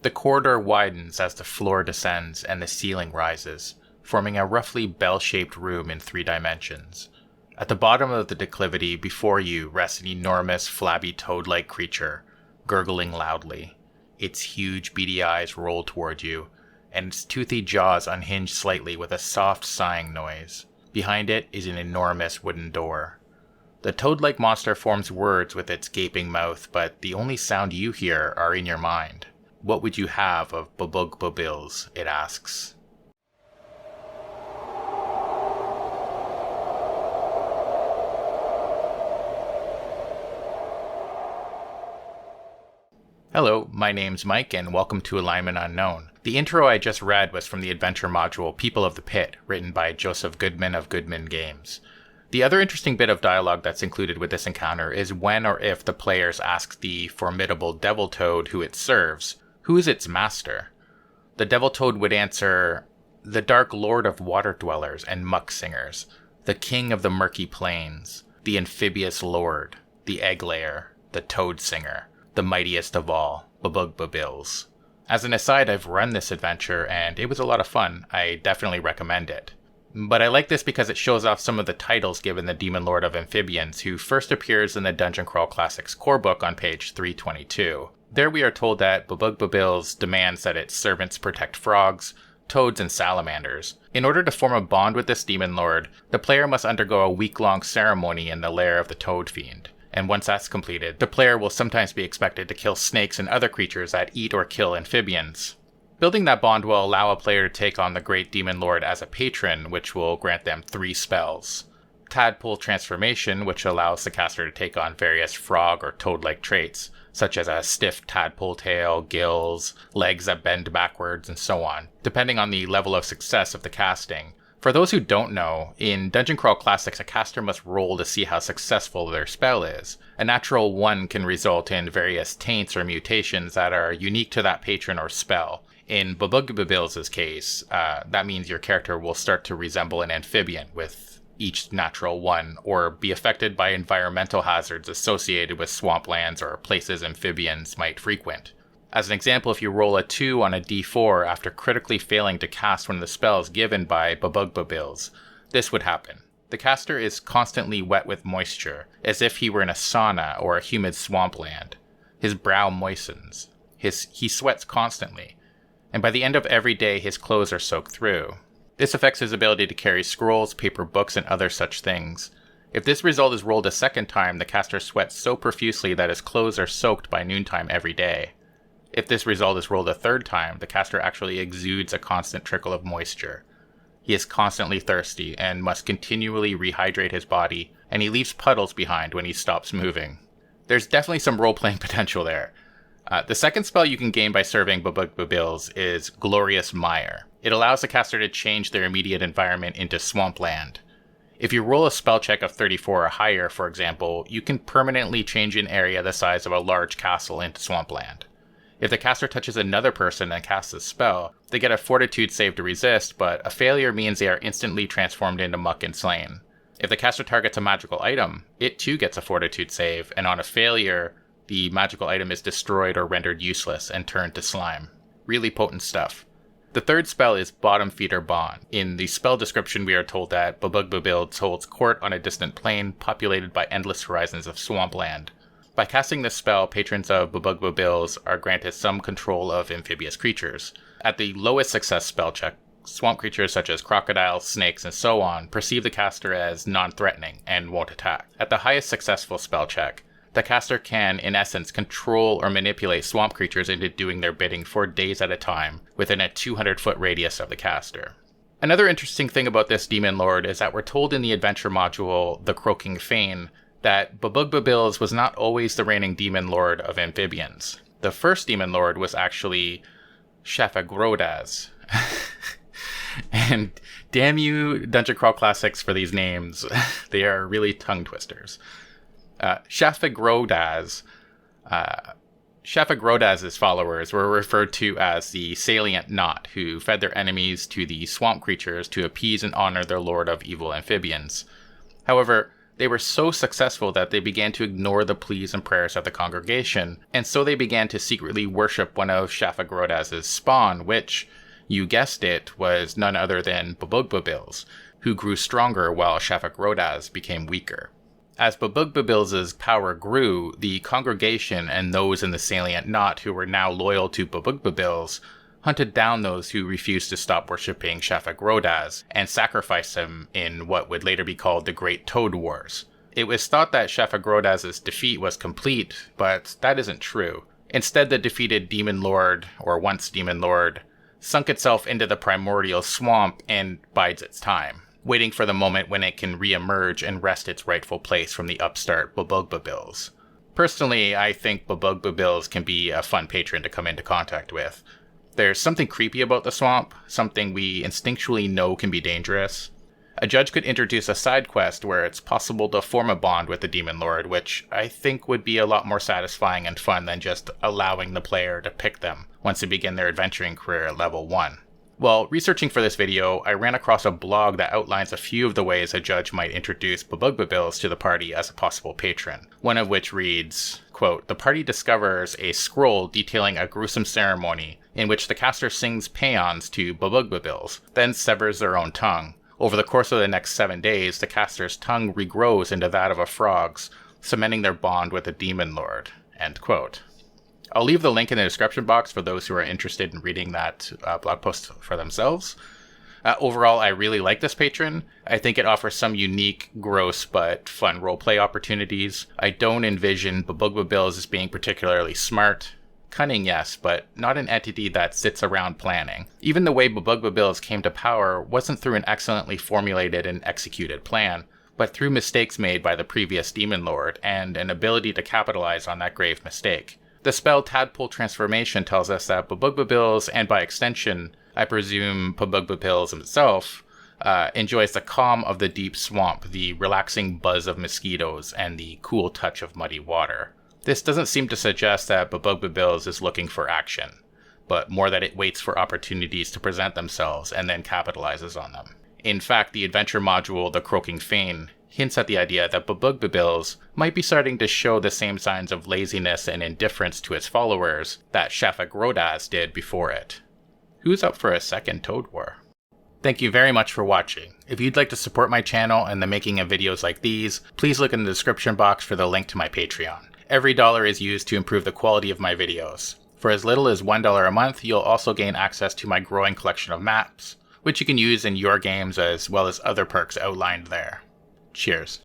The corridor widens as the floor descends and the ceiling rises, forming a roughly bell-shaped room in 3 dimensions. At the bottom of the declivity before you rests an enormous, flabby toad-like creature, gurgling loudly. Its huge, beady eyes roll toward you, and its toothy jaws unhinge slightly with a soft, sighing noise. Behind it is an enormous wooden door. The toad-like monster forms words with its gaping mouth, but the only sound you hear are in your mind. What would you have of Bobugbubilz? It asks. Hello, my name's Mike, and welcome to Alignment Unknown. The intro I just read was from the adventure module People of the Pit, written by Joseph Goodman of Goodman Games. The other interesting bit of dialogue that's included with this encounter is when or if the players ask the formidable devil toad who it serves, who is its master? The devil toad would answer, the dark lord of water dwellers and muck singers, the king of the murky plains, the amphibious lord, the egg layer, the toad singer, the mightiest of all, Bobugbubilz. As an aside, I've run this adventure and it was a lot of fun. I definitely recommend it. But I like this because it shows off some of the titles given the Demon Lord of Amphibians, who first appears in the Dungeon Crawl Classics Core Book on page 322. There we are told that Bobugbubilz demands that its servants protect frogs, toads, and salamanders. In order to form a bond with this Demon Lord, the player must undergo a week-long ceremony in the lair of the Toad Fiend. And once that's completed, the player will sometimes be expected to kill snakes and other creatures that eat or kill amphibians. Building that bond will allow a player to take on the Great Demon Lord as a patron, which will grant them 3 spells. Tadpole Transformation, which allows the caster to take on various frog or toad-like traits, such as a stiff tadpole tail, gills, legs that bend backwards, and so on, depending on the level of success of the casting. For those who don't know, in Dungeon Crawl Classics, a caster must roll to see how successful their spell is. A natural 1 can result in various taints or mutations that are unique to that patron or spell. In Bobugbubilz's case, that means your character will start to resemble an amphibian with each natural 1, or be affected by environmental hazards associated with swamplands or places amphibians might frequent. As an example, if you roll a 2 on a d4 after critically failing to cast one of the spells given by Bobugbubilz, this would happen. The caster is constantly wet with moisture, as if he were in a sauna or a humid swampland. His brow moistens. He sweats constantly, and by the end of every day his clothes are soaked through. This affects his ability to carry scrolls, paper books, and other such things. If this result is rolled a second time, the caster sweats so profusely that his clothes are soaked by noontime every day. If this result is rolled a third time, the caster actually exudes a constant trickle of moisture. He is constantly thirsty and must continually rehydrate his body, and he leaves puddles behind when he stops moving. There's definitely some role-playing potential there. The second spell you can gain by serving Bobugbubilz is Glorious Mire. It allows the caster to change their immediate environment into swampland. If you roll a spell check of 34 or higher, for example, you can permanently change an area the size of a large castle into swampland. If the caster touches another person and casts a spell, they get a fortitude save to resist, but a failure means they are instantly transformed into muck and slain. If the caster targets a magical item, it too gets a fortitude save, and on a failure, the magical item is destroyed or rendered useless and turned to slime. Really potent stuff. The third spell is Bottom Feeder Bond. In the spell description, we are told that Bobugbubilz holds court on a distant plain populated by endless horizons of swampland. By casting this spell, patrons of Bobugbubilz are granted some control of amphibious creatures. At the lowest success spell check, swamp creatures such as crocodiles, snakes, and so on perceive the caster as non-threatening and won't attack. At the highest successful spell check, the caster can, in essence, control or manipulate swamp creatures into doing their bidding for days at a time within a 200-foot radius of the caster. Another interesting thing about this Demon Lord is that we're told in the adventure module, The Croaking Fane, that Bobugbubilz was not always the reigning Demon Lord of Amphibians. The first Demon Lord was actually Shafagrodaz. And damn you, Dungeon Crawl Classics, for these names. They are really tongue twisters. Shafagrodaz's followers were referred to as the Salient Knot, who fed their enemies to the swamp creatures to appease and honor their lord of evil amphibians. However, They were so successful that they began to ignore the pleas and prayers of the congregation, and so they began to secretly worship one of Shafagrodaz's spawn, which, you guessed it, was none other than Bobugbubilz, who grew stronger while Shafagrodaz became weaker. As Bobugbubilz's power grew, the congregation and those in the salient knot who were now loyal to Bobugbubilz hunted down those who refused to stop worshipping Shafagrodaz and sacrificed him in what would later be called the Great Toad Wars. It was thought that Shafagrodaz's defeat was complete, but that isn't true. Instead, the defeated Demon Lord, or once Demon Lord, sunk itself into the primordial swamp and bides its time, waiting for the moment when it can re-emerge and wrest its rightful place from the upstart Bobugbubilz. Personally, I think Bobugbubilz can be a fun patron to come into contact with. There's something creepy about the swamp, something we instinctually know can be dangerous. A judge could introduce a side quest where it's possible to form a bond with the Demon Lord, which I think would be a lot more satisfying and fun than just allowing the player to pick them once they begin their adventuring career at level 1. While researching for this video, I ran across a blog that outlines a few of the ways a judge might introduce Bobugbubilz to the party as a possible patron, one of which reads, quote, "The party discovers a scroll detailing a gruesome ceremony in which the caster sings paeans to Bobugbubilz, then severs their own tongue. Over the course of the next 7 days, the caster's tongue regrows into that of a frog's, cementing their bond with the Demon Lord." End quote. I'll leave the link in the description box for those who are interested in reading that blog post for themselves. Overall, I really like this patron. I think it offers some unique, gross, but fun roleplay opportunities. I don't envision Bobugbubilz as being particularly smart. Cunning, yes, but not an entity that sits around planning. Even the way Bobugbubilz came to power wasn't through an excellently formulated and executed plan, but through mistakes made by the previous Demon Lord and an ability to capitalize on that grave mistake. The spell Tadpole Transformation tells us that Bobugbubilz, and by extension, I presume Bobugbubilz himself, enjoys the calm of the deep swamp, the relaxing buzz of mosquitoes, and the cool touch of muddy water. This doesn't seem to suggest that Bobugbubilz is looking for action, but more that it waits for opportunities to present themselves and then capitalizes on them. In fact, the adventure module, the Croaking Fane, hints at the idea that Bobugbubilz might be starting to show the same signs of laziness and indifference to its followers that Shafagrodaz did before it. Who's up for a second Toad War? Thank you very much for watching. If you'd like to support my channel and the making of videos like these, please look in the description box for the link to my Patreon. Every dollar is used to improve the quality of my videos. For as little as $1 a month, you'll also gain access to my growing collection of maps, which you can use in your games as well as other perks outlined there. Cheers.